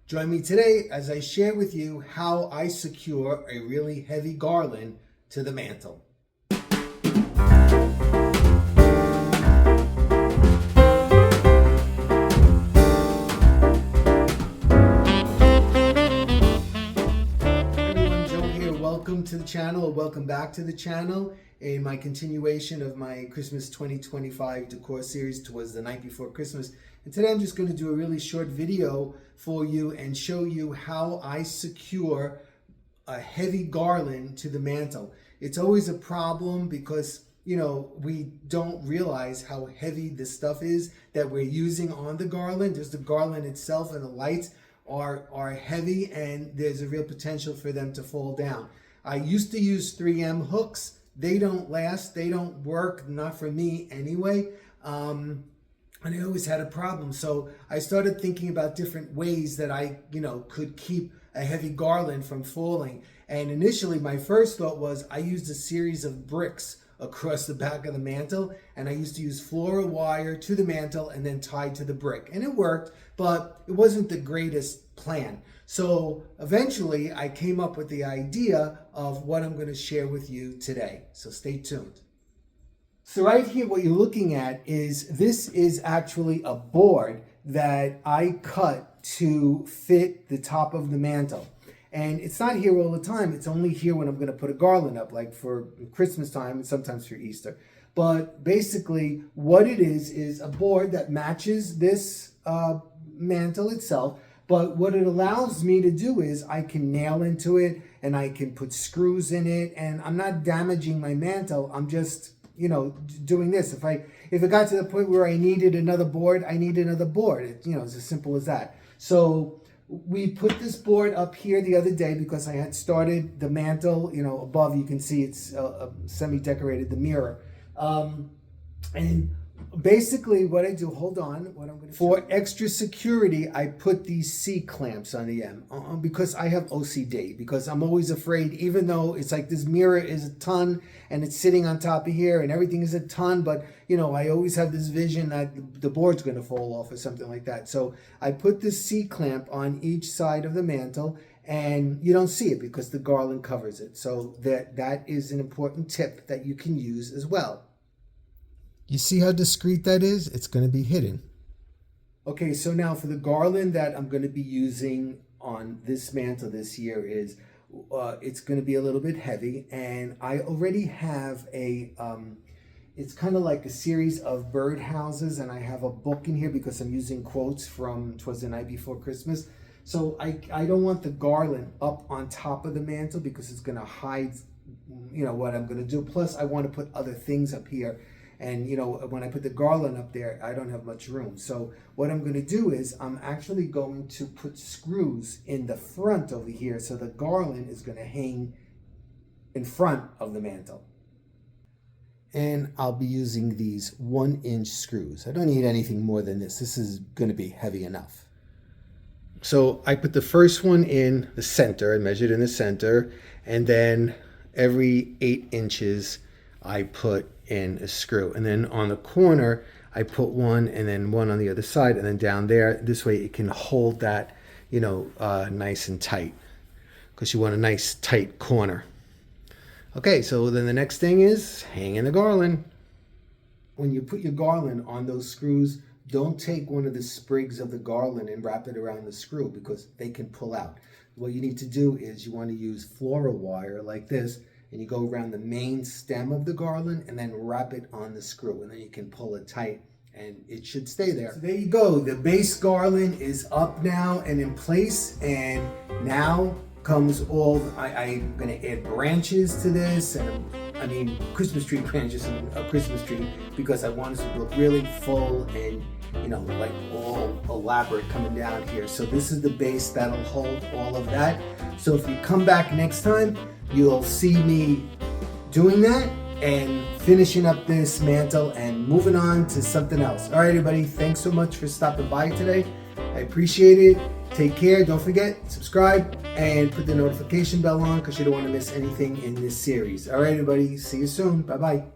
Join me today as I share with you how I secure a really heavy garland to the mantle. Everyone, Joe here. Welcome to the channel, or welcome back to the channel in my continuation of my Christmas 2025 decor series towards the night before Christmas. And today I'm just going to do a really short video for you and show you how I secure a heavy garland to the mantle. It's always a problem because, you know, we don't realize how heavy the stuff is that we're using on the garland. Just the garland itself and the lights are heavy, and there's a real potential for them to fall down. I used to use 3M hooks. They don't last, they don't work, not for me anyway. And I always had a problem. So I started thinking about different ways that I, could keep a heavy garland from falling. And initially my first thought was I used a series of bricks across the back of the mantle, and I used to use fluoro wire to the mantle and then tied to the brick. And it worked, but it wasn't the greatest plan. So eventually I came up with the idea of what I'm going to share with you today. So stay tuned. So right here, what you're looking at this is actually a board that I cut to fit the top of the mantle. And it's not here all the time. It's only here when I'm going to put a garland up, like for Christmas time and sometimes for Easter. But basically what it is a board that matches this mantle itself. But what it allows me to do is I can nail into it and I can put screws in it, and I'm not damaging my mantle. I'm just doing this. If it got to the point where I needed another board, I need another board. It's as simple as that. So we put this board up here the other day because I had started the mantle, above. You can see it's semi-decorated, the mirror. And basically what I do, for extra security, I put these C-clamps on the end because I have OCD, because I'm always afraid, even though it's like this mirror is a ton and it's sitting on top of here and everything is a ton, but I always have this vision that the board's going to fall off or something like that. So I put this C-clamp on each side of the mantle, and you don't see it because the garland covers it. So that is an important tip that you can use as well. You see how discreet that is? It's going to be hidden. Okay, so now for the garland that I'm going to be using on this mantle this year is, it's going to be a little bit heavy, and I already have it's kind of like a series of bird houses, and I have a book in here because I'm using quotes from Twas the Night Before Christmas. So I don't want the garland up on top of the mantle because it's going to hide, what I'm going to do. Plus I want to put other things up here. And when I put the garland up there, I don't have much room. So what I'm going to do is I'm actually going to put screws in the front over here, so the garland is going to hang in front of the mantle. And I'll be using these 1-inch screws. I don't need anything more than this. This is going to be heavy enough. So I put the first one in the center. I measured in the center, and then every 8 inches I put in a screw, and then on the corner I put one, and then one on the other side, and then down there. This way it can hold that nice and tight, because you want a nice tight corner. Okay, so then the next thing is hanging the garland. When you put your garland on those screws, don't take one of the sprigs of the garland and wrap it around the screw, because they can pull out. What you need to do is you want to use fluoro wire like this, and you go around the main stem of the garland and then wrap it on the screw, and then you can pull it tight and it should stay there. So there you go. The base garland is up now and in place, and now comes I'm going to add branches to this, and I mean Christmas tree branches and a Christmas tree, because I want it to look really full and like all elaborate coming down here. So this is the base that'll hold all of that. So if you come back next time, you'll see me doing that and finishing up this mantle and moving on to something else. All right, everybody, thanks so much for stopping by today. I appreciate it. Take care. Don't forget, subscribe and put the notification bell on, because you don't want to miss anything in this series. All right, everybody, see you soon. Bye-bye.